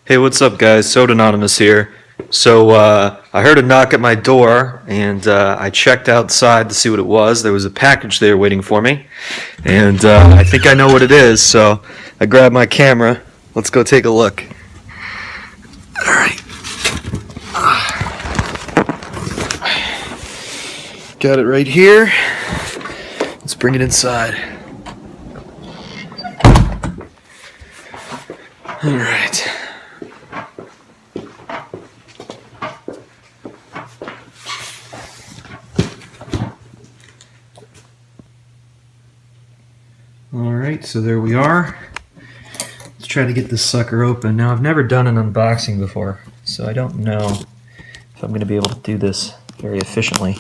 Hey, what's up, guys? Sodanonymous here. So, I heard a knock at my door, and I checked outside to see what it was. There was a package there waiting for me, and I think I know what it is, so I grabbed my camera. Let's go take a look. Alright. Got it right here. Let's bring it inside. Alright. Alright, so there we are. Let's try to get this sucker open. Now, I've never done an unboxing before, so I don't know if I'm going to be able to do this very efficiently.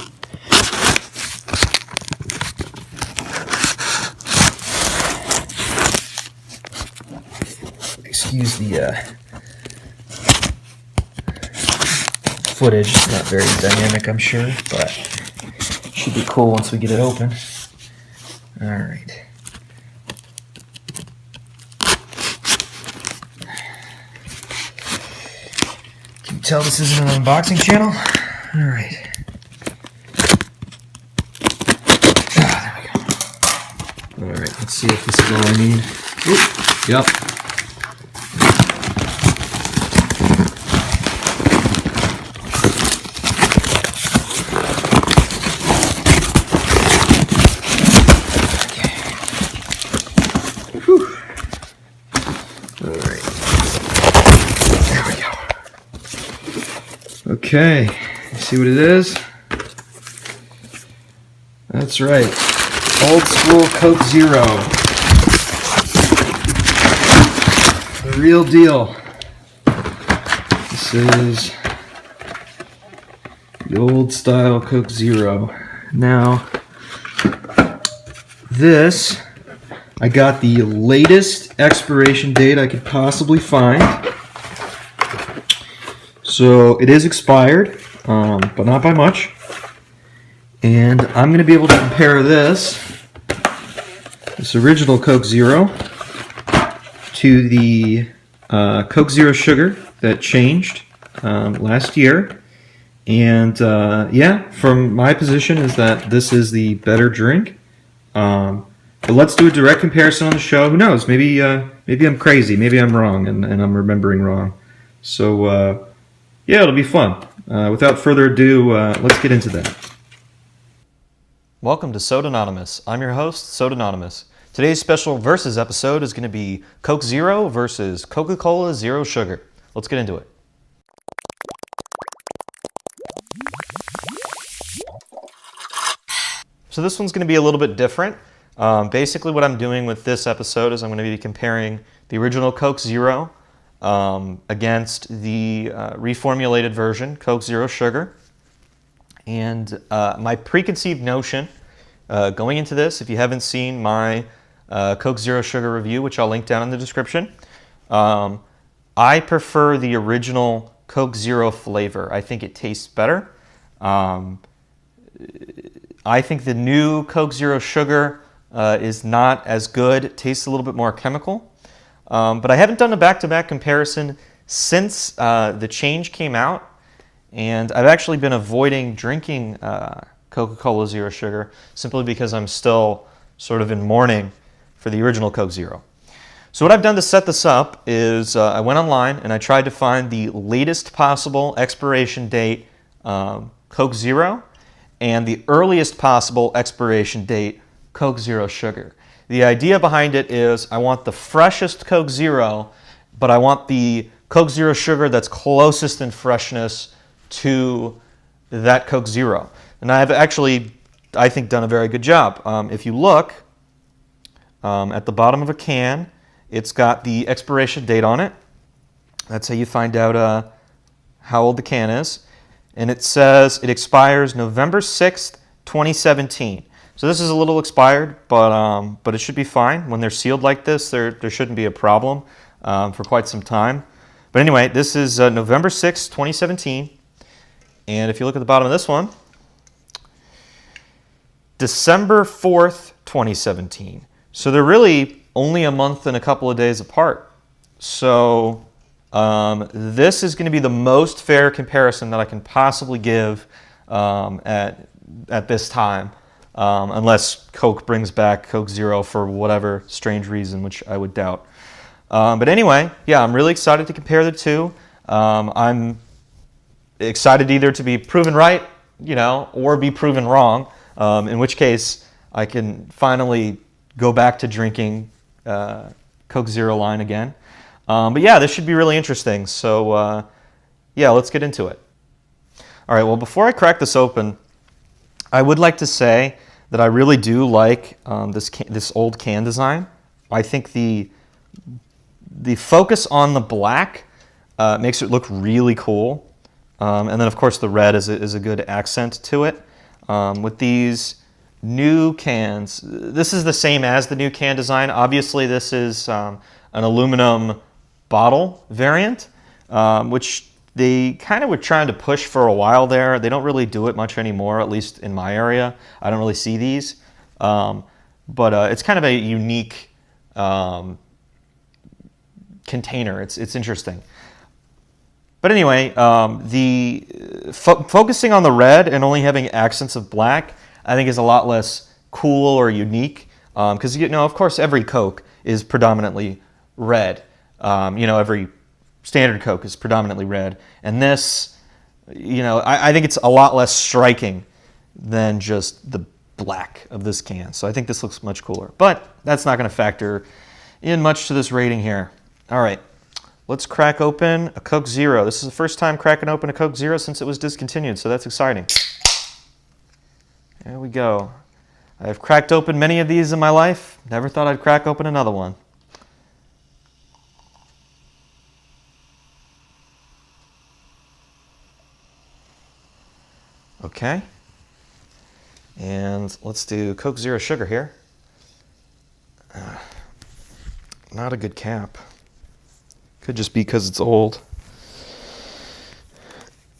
Excuse the footage. It's not very dynamic, I'm sure, but it should be cool once we get it open. Alright. Can you tell this isn't an unboxing channel? Alright. There we go. Alright, let's see if this is all I need. Oop, yep. Okay, see what it is? That's right, old school Coke Zero. The real deal. This is the old style Coke Zero. Now, this, I got the latest expiration date I could possibly find. So it is expired, but not by much. And I'm going to be able to compare this original Coke Zero to the Coke Zero Sugar that changed last year. And yeah, from my position is that this is the better drink. But let's do a direct comparison on the show. Who knows? Maybe I'm crazy. Maybe I'm wrong and I'm remembering wrong. So yeah, it'll be fun. Without further ado, let's get into that. Welcome to Sodanonymous. I'm your host, Sodanonymous. Today's special versus episode is going to be Coke Zero versus Coca-Cola Zero Sugar. Let's get into it. So this one's going to be a little bit different. Basically what I'm doing with this episode is I'm going to be comparing the original Coke Zero against the reformulated version, Coke Zero Sugar. And my preconceived notion going into this, if you haven't seen my Coke Zero Sugar review, which I'll link down in the description, I prefer the original Coke Zero flavor. I think it tastes better. I think the new Coke Zero Sugar is not as good. It tastes a little bit more chemical. But I haven't done a back-to-back comparison since the change came out, and I've actually been avoiding drinking Coca-Cola Zero Sugar simply because I'm still sort of in mourning for the original Coke Zero. So what I've done to set this up is I went online and I tried to find the latest possible expiration date Coke Zero and the earliest possible expiration date Coke Zero Sugar. The idea behind it is I want the freshest Coke Zero, but I want the Coke Zero Sugar that's closest in freshness to that Coke Zero. And I've actually, I think, done a very good job. If you look at the bottom of a can, it's got the expiration date on it. That's how you find out how old the can is. And it says it expires November 6th, 2017. So this is a little expired, but it should be fine. When they're sealed like this, there shouldn't be a problem for quite some time. But anyway, this is November 6th, 2017. And if you look at the bottom of this one, December 4th, 2017. So they're really only a month and a couple of days apart. So This is going to be the most fair comparison that I can possibly give at this time, unless Coke brings back Coke Zero for whatever strange reason, which I would doubt. But anyway, yeah, I'm really excited to compare the two. I'm excited either to be proven right, or be proven wrong, in which case I can finally go back to drinking Coke Zero line again. But yeah, this should be really interesting. So yeah, let's get into it. All right, well, before I crack this open, I would like to say that I really do like this old can design. I think the focus on the black makes it look really cool. And then, of course, the red is a good accent to it. With these new cans, this is the same as the new can design. Obviously, this is an aluminum bottle variant, which they kind of were trying to push for a while there. They don't really do it much anymore, at least in my area. I don't really see these. But it's kind of a unique container. It's interesting. But anyway, focusing on the red and only having accents of black, I think is a lot less cool or unique. Because, of course, every Coke is predominantly red. Every standard Coke is predominantly red. And this, I think it's a lot less striking than just the black of this can. So I think this looks much cooler. But that's not going to factor in much to this rating here. All right, let's crack open a Coke Zero. This is the first time cracking open a Coke Zero since it was discontinued, so that's exciting. There we go. I've cracked open many of these in my life. Never thought I'd crack open another one. Okay. And let's do Coke Zero Sugar here. Not a good cap. Could just be because it's old.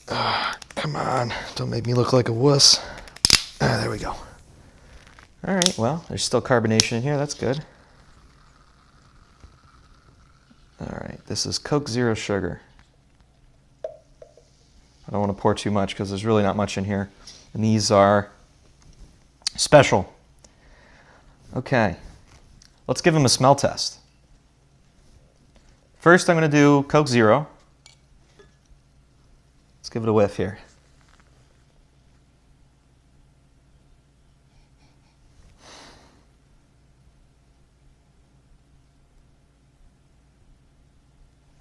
Come on, don't make me look like a wuss. There we go. All right, well, there's still carbonation in here. That's good. All right, this is Coke Zero Sugar. I don't want to pour too much because there's really not much in here. And these are special. Okay, let's give them a smell test. First, I'm going to do Coke Zero. Let's give it a whiff here.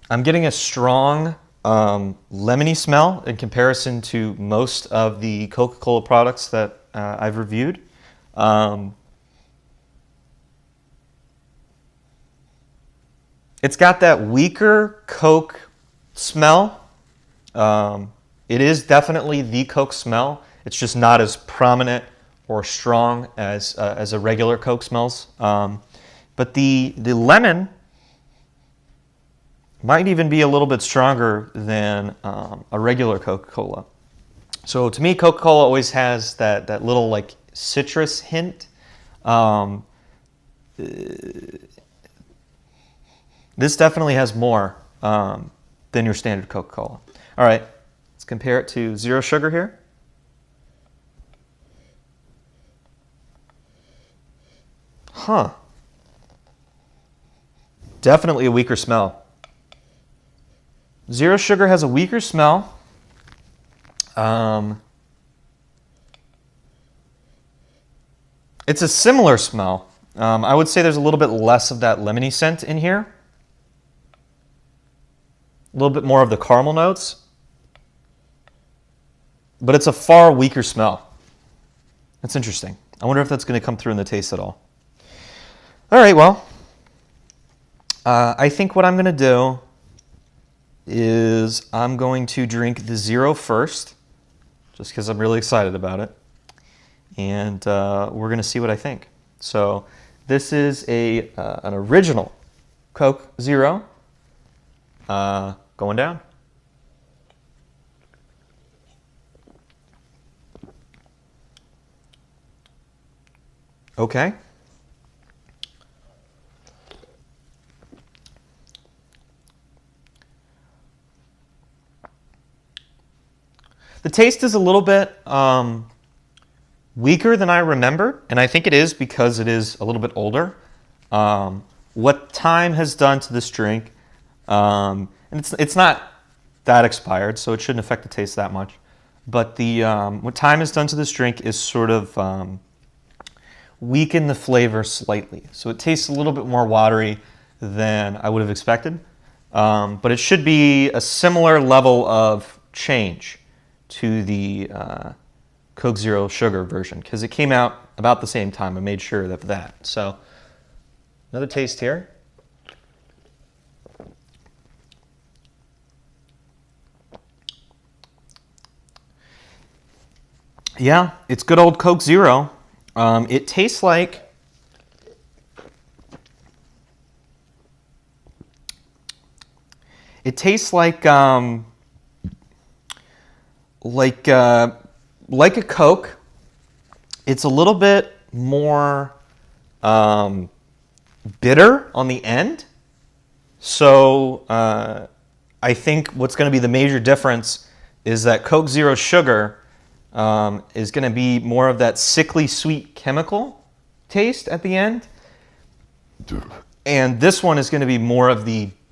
I'm getting a strong lemony smell in comparison to most of the Coca-Cola products that I've reviewed. It's got that weaker Coke smell. It is definitely the Coke smell. It's just not as prominent or strong as a regular Coke smells. But the lemon might even be a little bit stronger than a regular Coca-Cola. So to me, Coca-Cola always has that little like citrus hint. This definitely has more than your standard Coca-Cola. All right, let's compare it to Zero Sugar here. Huh. Definitely a weaker smell. Zero Sugar has a weaker smell. It's a similar smell. I would say there's a little bit less of that lemony scent in here. A little bit more of the caramel notes. But it's a far weaker smell. That's interesting. I wonder if that's going to come through in the taste at all. All right, well, I think what I'm going to do is I'm going to drink the Zero first, just because I'm really excited about it. And we're going to see what I think. So this is an original Coke Zero going down. Okay. The taste is a little bit weaker than I remembered, and I think it is because it is a little bit older. What time has done to this drink, and it's not that expired, so it shouldn't affect the taste that much. But what time has done to this drink is sort of weaken the flavor slightly. So it tastes a little bit more watery than I would have expected. But it should be a similar level of change to the Coke Zero Sugar version, because it came out about the same time. I made sure of that. So another taste here. Yeah, it's good old Coke Zero. It tastes like like a Coke. It's a little bit more bitter on the end. So I think what's going to be the major difference is that Coke Zero Sugar is going to be more of that sickly sweet chemical taste at the end. And this one is going to be more of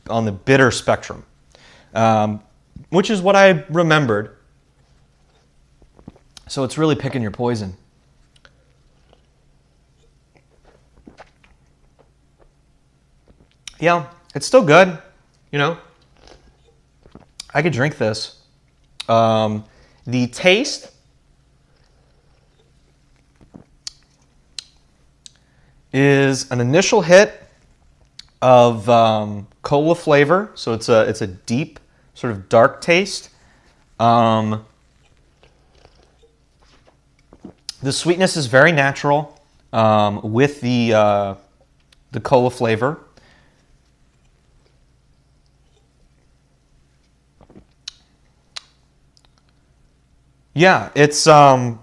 on the bitter spectrum, which is what I remembered. So it's really picking your poison. Yeah, it's still good. You know, I could drink this. The taste is an initial hit of cola flavor, so it's a deep, sort of dark taste. The sweetness is very natural with the cola flavor. Yeah, it's the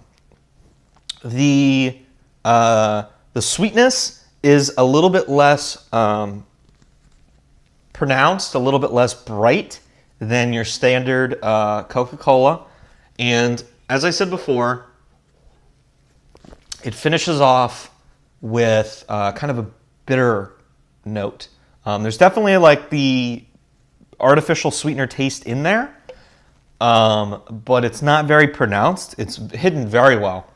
sweetness is a little bit less pronounced, a little bit less bright than your standard Coca-Cola. And as I said before, it finishes off with kind of a bitter note. There's definitely like the artificial sweetener taste in there, but it's not very pronounced. It's hidden very well.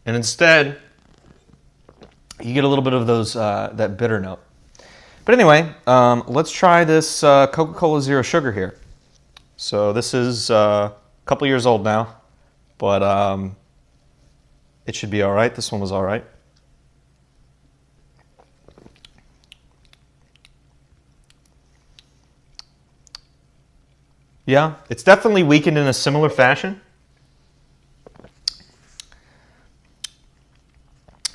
And instead, you get a little bit of that bitter note. But anyway, let's try this Coca-Cola Zero Sugar here. So this is a couple years old now, but it should be all right. This one was all right. Yeah, it's definitely weakened in a similar fashion.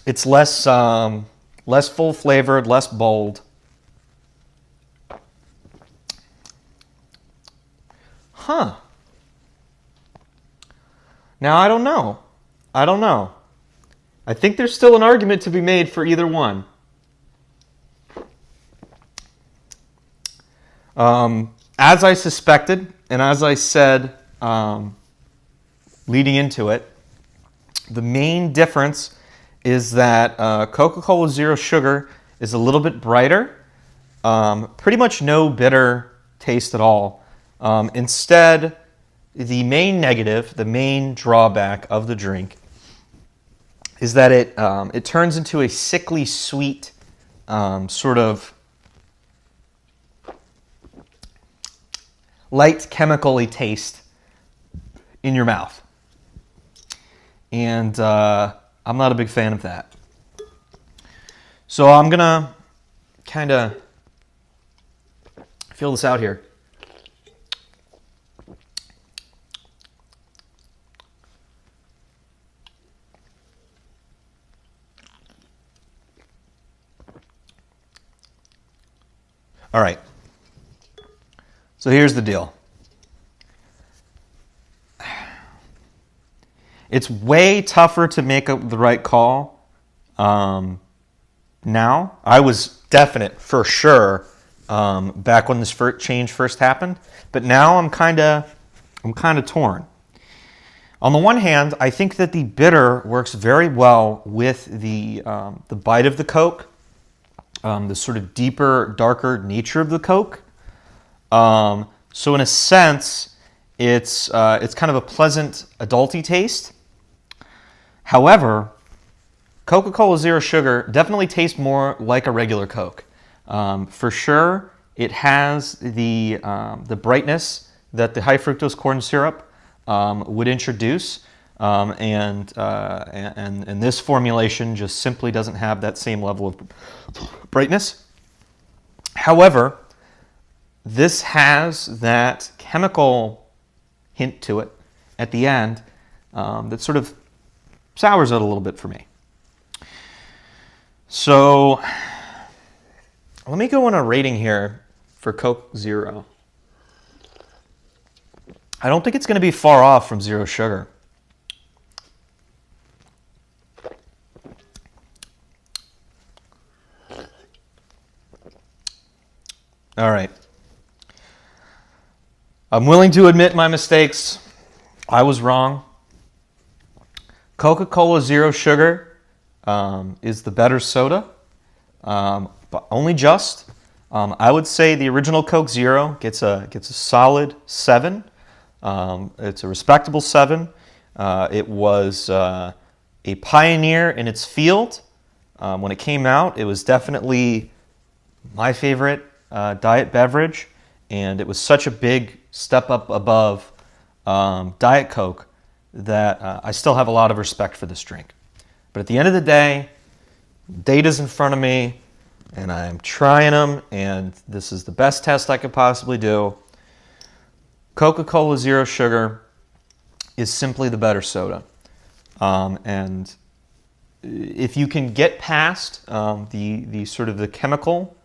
It's less full flavored, less bold. Huh. Now I don't know. I think there's still an argument to be made for either one. As I suspected, and as I said leading into it, the main difference is that Coca-Cola Zero Sugar is a little bit brighter, pretty much no bitter taste at all. Instead, the main negative, the main drawback of the drink is that it turns into a sickly sweet sort of light chemical-y taste in your mouth. And I'm not a big fan of that. So I'm going to kind of feel this out here. All right. So here's the deal. It's way tougher to make the right call now. I was definite for sure back when this change first happened, but now I'm kind of torn. On the one hand, I think that the bitter works very well with the bite of the Coke, the sort of deeper, darker nature of the Coke. So in a sense, it's kind of a pleasant, adulty taste. However, Coca-Cola Zero Sugar definitely tastes more like a regular Coke. For sure, it has the brightness that the high fructose corn syrup would introduce, and this formulation just simply doesn't have that same level of brightness. However, this has that chemical hint to it at the end that sort of sours it a little bit for me. So let me go on a rating here for Coke Zero. I don't think it's going to be far off from Zero Sugar. All right. I'm willing to admit my mistakes. I was wrong. Coca-Cola Zero Sugar is the better soda, but only just. I would say the original Coke Zero gets a solid 7. It's a respectable 7. It was a pioneer in its field. When it came out, it was definitely my favorite diet beverage, and it was such a big step up above Diet Coke that I still have a lot of respect for this drink. But at the end of the day, data's in front of me, and I'm trying them, and this is the best test I could possibly do. Coca-Cola Zero Sugar is simply the better soda. And if you can get past the sort of the chemical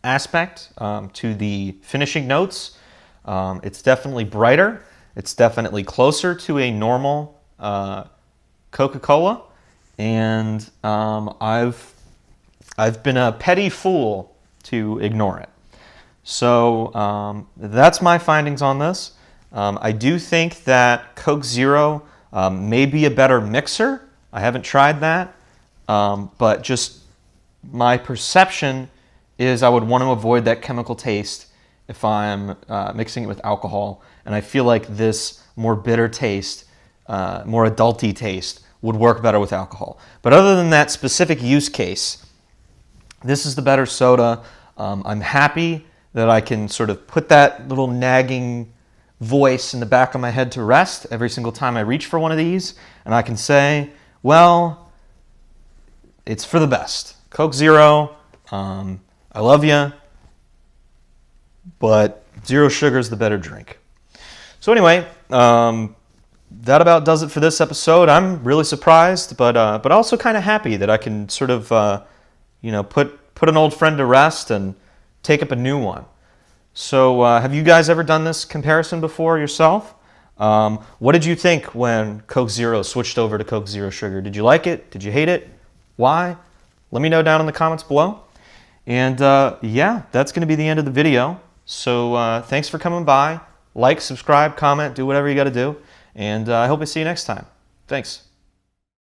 aspect to the finishing notes, it's definitely brighter. It's definitely closer to a normal Coca-Cola, and I've been a petty fool to ignore it. So that's my findings on this. I do think that Coke Zero may be a better mixer. I haven't tried that, but just my perception is I would want to avoid that chemical taste if I'm mixing it with alcohol. And I feel like this more bitter taste, more adulty taste, would work better with alcohol. But other than that specific use case, this is the better soda. I'm happy that I can sort of put that little nagging voice in the back of my head to rest every single time I reach for one of these. And I can say, well, it's for the best. Coke Zero, I love you, but Zero Sugar is the better drink. So anyway, that about does it for this episode. I'm really surprised, but also kind of happy that I can sort of, put an old friend to rest and take up a new one. So have you guys ever done this comparison before yourself? What did you think when Coke Zero switched over to Coke Zero Sugar? Did you like it? Did you hate it? Why? Let me know down in the comments below. And yeah, that's going to be the end of the video. So thanks for coming by. Like, subscribe, comment, do whatever you got to do. And I hope I see you next time. Thanks.